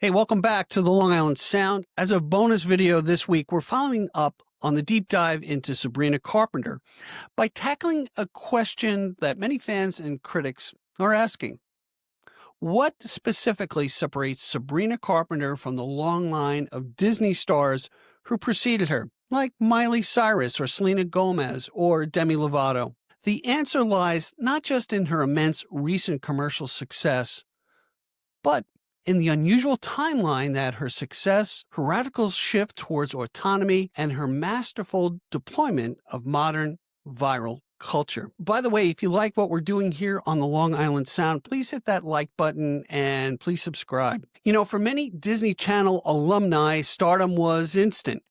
Hey, welcome back to the Long Island Sound. As a bonus video this week, we're following up on the deep dive into Sabrina Carpenter by tackling a question that many fans and critics are asking. What specifically separates Sabrina Carpenter from the long line of Disney stars who preceded her, like Miley Cyrus or Selena Gomez or Demi Lovato? The answer lies not just in her immense recent commercial success, but in the unusual timeline that her success, her radical shift towards autonomy, and her masterful deployment of modern viral culture. By the way, if you like what we're doing here on the Long Island Sound, please hit that like button and please subscribe. You know, for many Disney Channel alumni, stardom was instant.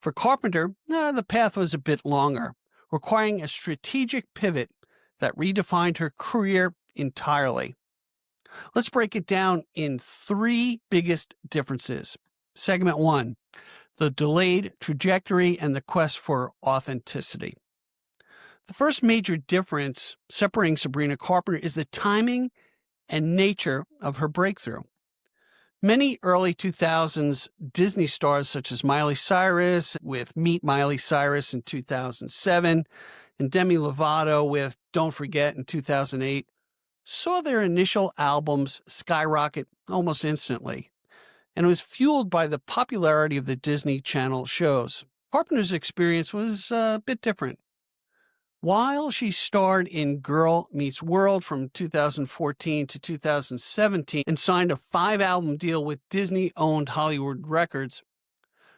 For Carpenter, the path was a bit longer, requiring a strategic pivot that redefined her career entirely. Let's break it down in three biggest differences. Segment 1, the delayed trajectory and the quest for authenticity. The first major difference separating Sabrina Carpenter is the timing and nature of her breakthrough. Many early 2000s Disney stars such as Miley Cyrus with Meet Miley Cyrus in 2007 and Demi Lovato with Don't Forget in 2008 saw their initial albums skyrocket almost instantly, and it was fueled by the popularity of the Disney Channel shows. Carpenter's experience was a bit different. While she starred in Girl Meets World from 2014 to 2017 and signed a 5-album deal with Disney-owned Hollywood Records,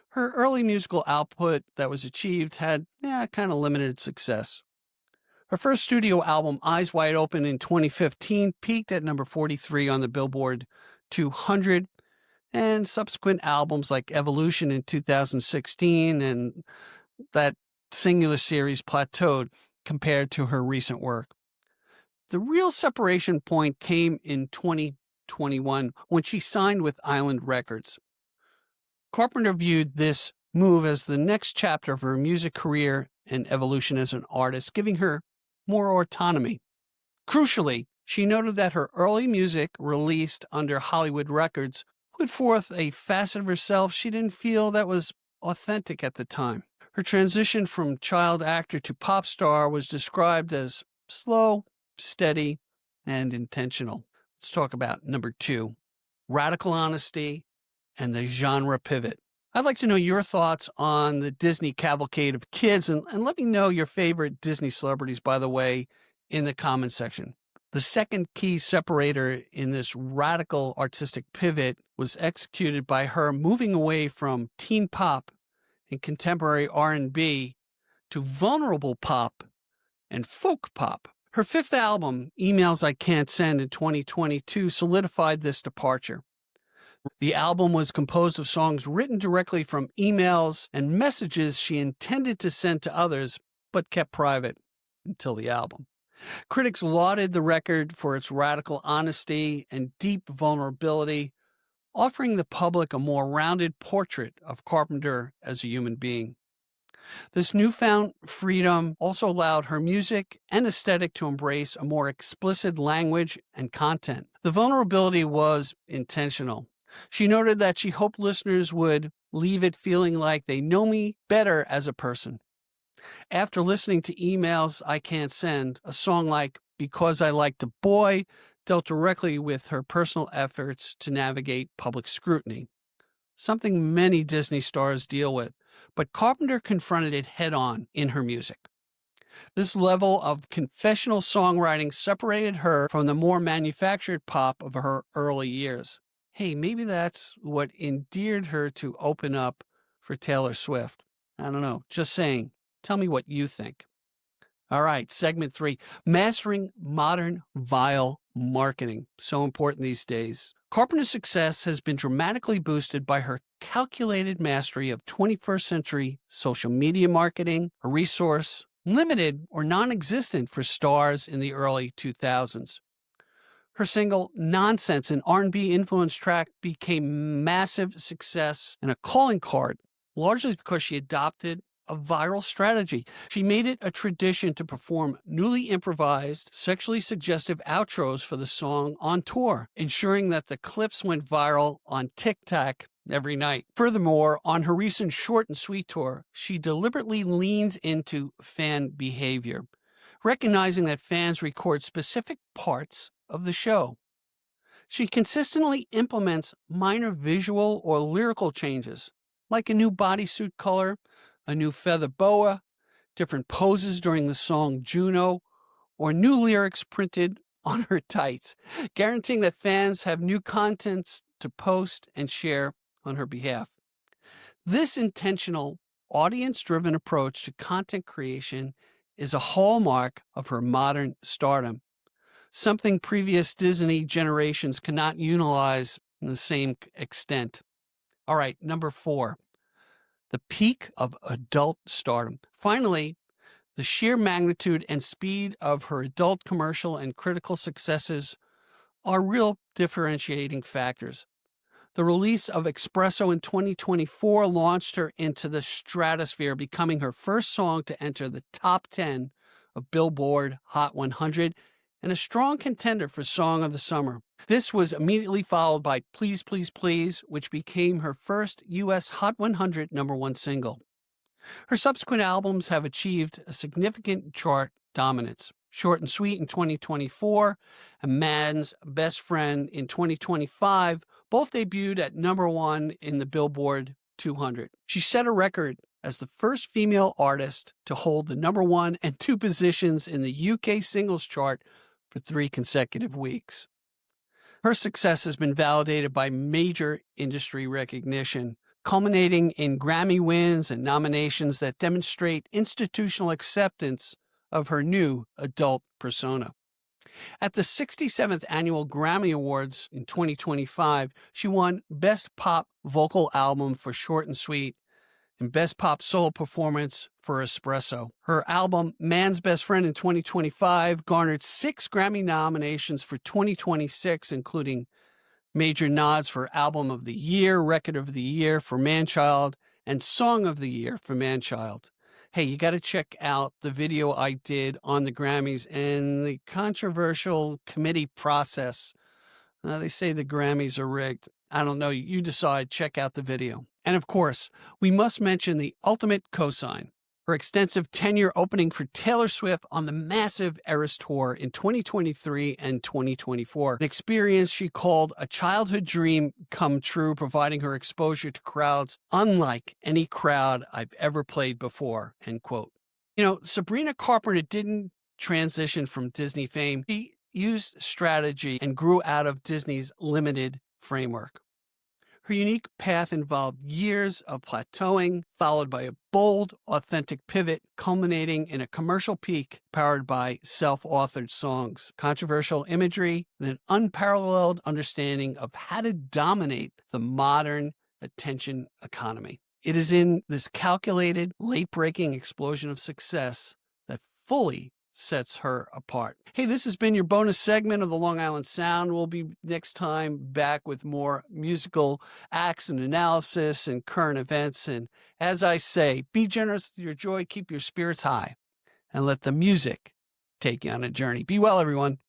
her early musical output that was achieved had kind of limited success. Her first studio album, Eyes Wide Open, in 2015, peaked at number 43 on the Billboard 200, and subsequent albums like Evolution in 2016 and that Singular series plateaued compared to her recent work. The real separation point came in 2021 when she signed with Island Records. Carpenter viewed this move as the next chapter of her music career and evolution as an artist, giving her more autonomy. Crucially, she noted that her early music, released under Hollywood Records, put forth a facet of herself she didn't feel that was authentic at the time. Her transition from child actor to pop star was described as slow, steady, and intentional. Let's talk about number 2, radical honesty and the genre pivot. I'd like to know your thoughts on the Disney cavalcade of kids, and let me know your favorite Disney celebrities, by the way, in the comment section. The second key separator in this radical artistic pivot was executed by her moving away from teen pop and contemporary R&B to vulnerable pop and folk pop. Her 5th album, Emails I Can't Send, in 2022, solidified this departure. The album was composed of songs written directly from emails and messages she intended to send to others, but kept private until the album. Critics lauded the record for its radical honesty and deep vulnerability, offering the public a more rounded portrait of Carpenter as a human being. This newfound freedom also allowed her music and aesthetic to embrace a more explicit language and content. The vulnerability was intentional. She noted that she hoped listeners would leave it feeling like they know me better as a person. After listening to Emails I Can't Send, a song like Because I Liked a Boy dealt directly with her personal efforts to navigate public scrutiny, something many Disney stars deal with, but Carpenter confronted it head-on in her music. This level of confessional songwriting separated her from the more manufactured pop of her early years. Hey, maybe that's what endeared her to open up for Taylor Swift. I don't know. Just saying. Tell me what you think. All right, segment 3, mastering modern vile marketing. So important these days. Carpenter's success has been dramatically boosted by her calculated mastery of 21st century social media marketing, a resource limited or non-existent for stars in the early 2000s. Her single Nonsense, an R&B influenced track, became massive success and a calling card, largely because she adopted a viral strategy. She made it a tradition to perform newly improvised, sexually suggestive outros for the song on tour, ensuring that the clips went viral on TikTok every night. Furthermore, on her recent Short and Sweet tour, she deliberately leans into fan behavior, recognizing that fans record specific parts of the show. She consistently implements minor visual or lyrical changes, like a new bodysuit color, a new feather boa, different poses during the song Juno, or new lyrics printed on her tights, guaranteeing that fans have new content to post and share on her behalf. This intentional, audience-driven approach to content creation is a hallmark of her modern stardom, something previous Disney generations cannot utilize in the same extent. All right, number 4, the peak of adult stardom. Finally, the sheer magnitude and speed of her adult commercial and critical successes are real differentiating factors. The release of Espresso in 2024 launched her into the stratosphere, becoming her first song to enter the top 10 of Billboard Hot 100 and a strong contender for Song of the Summer. This was immediately followed by Please, Please, Please, which became her first U.S. Hot 100 #1 single. Her subsequent albums have achieved a significant chart dominance. Short and Sweet in 2024 and Man's Best Friend in 2025 both debuted at #1 in the Billboard 200. She set a record as the first female artist to hold the #1 and 2 positions in the UK singles chart for 3 consecutive weeks. Her success has been validated by major industry recognition, culminating in Grammy wins and nominations that demonstrate institutional acceptance of her new adult persona. At the 67th Annual Grammy Awards in 2025, she won Best Pop Vocal Album for Short and Sweet and Best Pop Solo Performance for Espresso. Her album, Man's Best Friend in 2025, garnered 6 Grammy nominations for 2026, including major nods for Album of the Year, Record of the Year for Manchild, and Song of the Year for Manchild. Hey, you got to check out the video I did on the Grammys and the controversial committee process. They say the Grammys are rigged. I don't know. You decide. Check out the video. And of course, we must mention the ultimate cosign, her extensive tenure opening for Taylor Swift on the massive Eras Tour in 2023 and 2024, an experience she called a childhood dream come true, providing her exposure to crowds unlike any crowd I've ever played before, end quote. You know, Sabrina Carpenter didn't transition from Disney fame. She used strategy and grew out of Disney's limited framework. Her unique path involved years of plateauing, followed by a bold, authentic pivot, culminating in a commercial peak powered by self-authored songs, controversial imagery, and an unparalleled understanding of how to dominate the modern attention economy. It is in this calculated, late-breaking explosion of success that fully sets her apart. Hey, this has been your bonus segment of the Long Island Sound. We'll be next time back with more musical acts and analysis and current events. And as I say, be generous with your joy, keep your spirits high, and let the music take you on a journey. Be well, everyone.